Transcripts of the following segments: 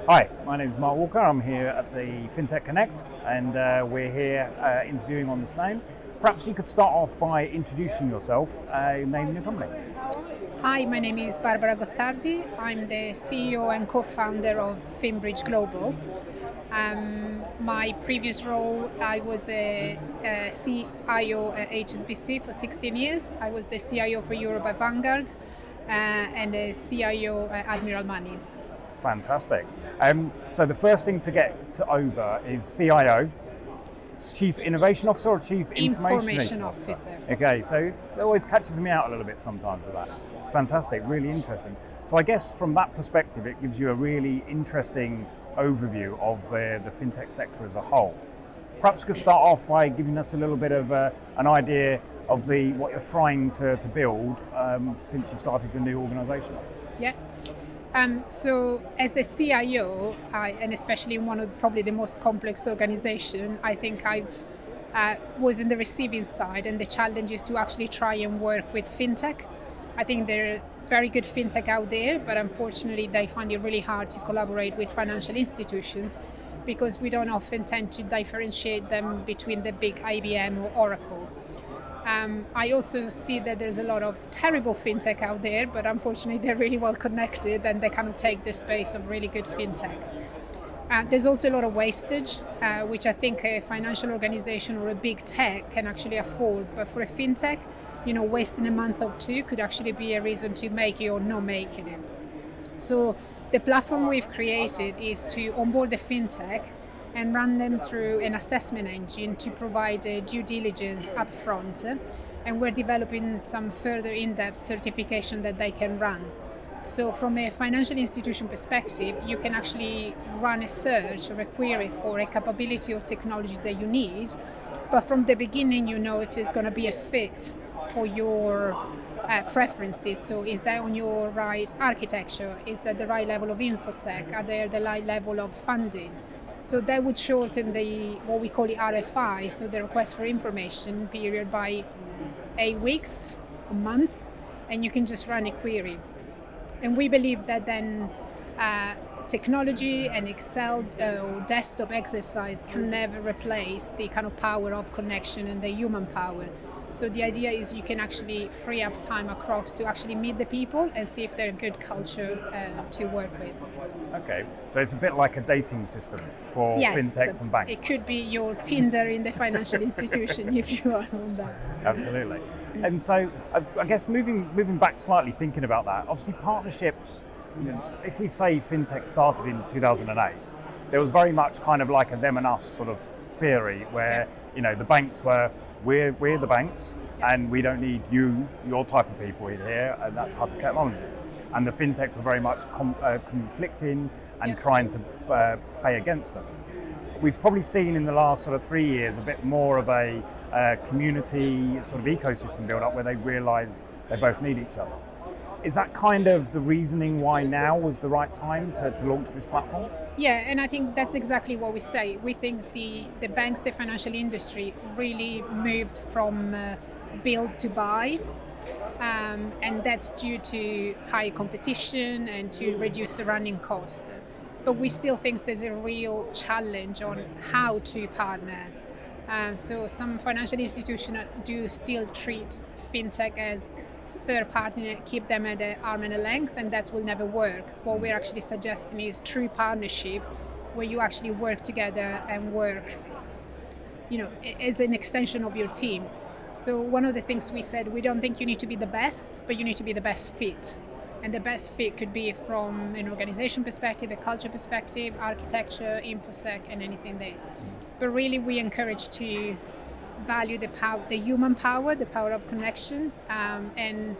Hi, my name is Mark Walker. I'm here at the Fintech Connect, and we're here interviewing on the stand. Perhaps you could start off by introducing yourself, naming your company. Hi, my name is Barbara Gottardi. I'm the CEO and co-founder of Finbridge Global. My previous role, I was a CIO at HSBC for 16 years. I was the CIO for Europe at Vanguard and a CIO at Admiral Money. Fantastic. So the first thing to get over is CIO, Chief Innovation Officer or Chief Information Officer. Okay, so it always catches me out a little bit sometimes with that. Fantastic, really interesting. So I guess from that perspective, it gives you a really interesting overview of the fintech sector as a whole. Perhaps you could start off by giving us a little bit of an idea of what you're trying to build since you started the new organisation. Yeah. So as a CIO, and especially in one of probably the most complex organizations, I think I've was in the receiving side, and the challenge is to actually try and work with fintech. I think there are very good fintech out there, but unfortunately they find it really hard to collaborate with financial institutions because we don't often tend to differentiate them between the big IBM or Oracle. I also see that there's a lot of terrible fintech out there, but unfortunately they're really well connected and they kind of take the space of really good fintech. There's also a lot of wastage, which I think a financial organization or a big tech can actually afford. But for a fintech, wasting a month or two could actually be a reason to make it or not making it. So the platform we've created is to onboard the fintech and run them through an assessment engine to provide due diligence up front. And we're developing some further in-depth certification that they can run. So from a financial institution perspective, you can actually run a search or a query for a capability or technology that you need. But from the beginning, you know if it's going to be a fit for your preferences. So is that on your right architecture? Is that the right level of InfoSec? Are there the right level of funding? So that would shorten what we call the RFI, so the request for information period, by 8 weeks, months, and you can just run a query. And we believe that then technology and Excel or desktop exercise can never replace the kind of power of connection and the human power. So the idea is you can actually free up time across to actually meet the people and see if they're a good culture to work with. Okay, so it's a bit like a dating system for fintechs and banks. It could be your Tinder in the financial institution if you are on that. Absolutely. And so I guess moving back slightly, thinking about that, obviously partnerships, if we say fintech started in 2008, there was very much kind of like a them and us sort of theory where, the banks were, we're the banks and we don't need your type of people in here and that type of technology. And the fintechs were very much conflicting and trying to play against them. We've probably seen in the last sort of 3 years a bit more of a community sort of ecosystem build up where they realised they both need each other. Is that kind of the reasoning why now was the right time to launch this platform? Yeah, and I think that's exactly what we say. We think the banks, the financial industry really moved from build to buy. And that's due to high competition and to reduce the running cost. But we still think there's a real challenge on how to partner. So some financial institutions do still treat fintech as third party, keep them at an arm and a length, and that will never work. What we're actually suggesting is true partnership, where you actually work together and work, as an extension of your team. So one of the things we said, we don't think you need to be the best, but you need to be the best fit. And the best fit could be from an organization perspective, a culture perspective, architecture, InfoSec, and anything there. But really we encourage to value the power, the human power, the power of connection, and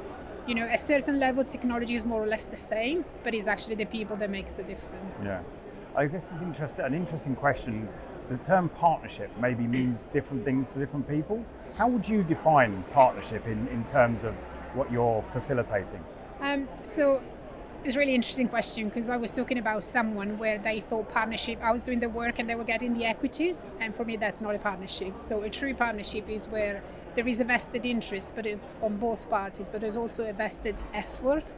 a certain level technology is more or less the same, but it's actually the people that makes the difference. Yeah, I guess it's an interesting question. The term partnership maybe means different things to different people. How would you define partnership in terms of what you're facilitating? So it's a really interesting question, because I was talking about someone where they thought partnership, I was doing the work and they were getting the equities, and for me that's not a partnership. So a true partnership is where there is a vested interest, but it's on both parties, but there's also a vested effort,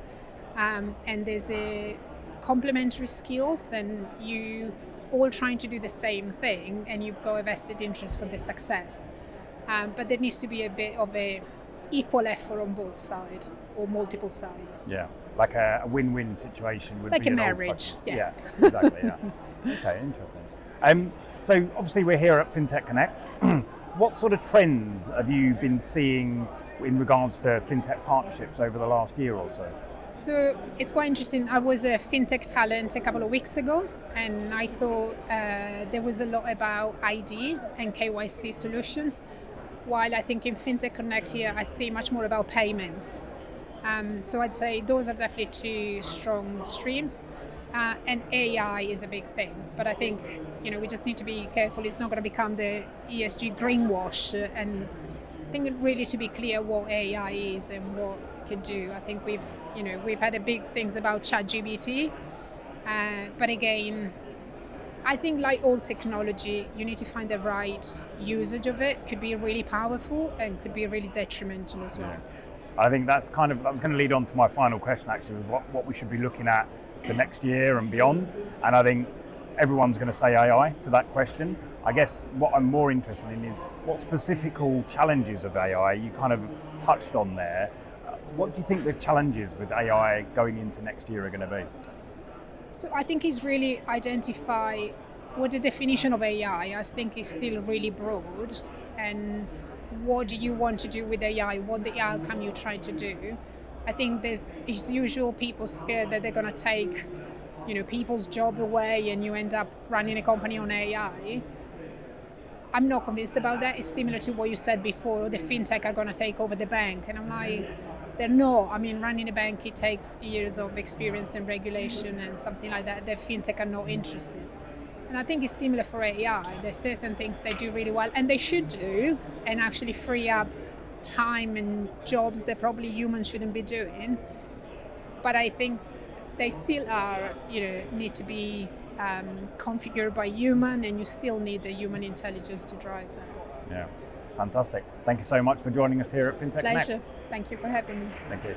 and there's a complementary skills, and you all trying to do the same thing, and you've got a vested interest for the success. But there needs to be a bit of a equal effort on both sides or multiple sides. Yeah, like a win-win situation would like be a an marriage. Yes. Yeah, exactly. Yeah. Okay, interesting. So obviously we're here at Fintech Connect. What sort of trends have you been seeing in regards to fintech partnerships over the last year or so? So it's quite interesting. I was a fintech talent a couple of weeks ago, and I thought there was a lot about ID and KYC solutions, while I think in Fintech Connect here I see much more about payments. So I'd say those are definitely two strong streams. And AI is a big thing, but I think we just need to be careful. It's not going to become the ESG greenwash, and I think really to be clear what AI is and what it can do. I think we've had a big things about ChatGPT, but again, I think like all technology, you need to find the right usage of it. Could be really powerful and could be really detrimental as well. Yeah. I think that was going to lead on to my final question actually, with what we should be looking at for next year and beyond. And I think everyone's going to say AI to that question. I guess what I'm more interested in is what specific challenges of AI you kind of touched on there. What do you think the challenges with AI going into next year are going to be? So I think it's really identify what the definition of AI, I think, is still really broad, and what do you want to do with AI, what the outcome you're trying to do. I think there's, as usual, people scared that they're going to take, people's job away and you end up running a company on AI. I'm not convinced about that. It's similar to what you said before, the fintech are going to take over the bank. And I'm like, they're not. I mean, running a bank, it takes years of experience and regulation and something like that. The fintech are not interested. And I think it's similar for AI. There's certain things they do really well, and they should do, and actually free up time and jobs that probably humans shouldn't be doing. But I think they still are, need to be configured by human, and you still need the human intelligence to drive that. Yeah, fantastic. Thank you so much for joining us here at Fintech Connect. Pleasure. Thank you for having me. Thank you.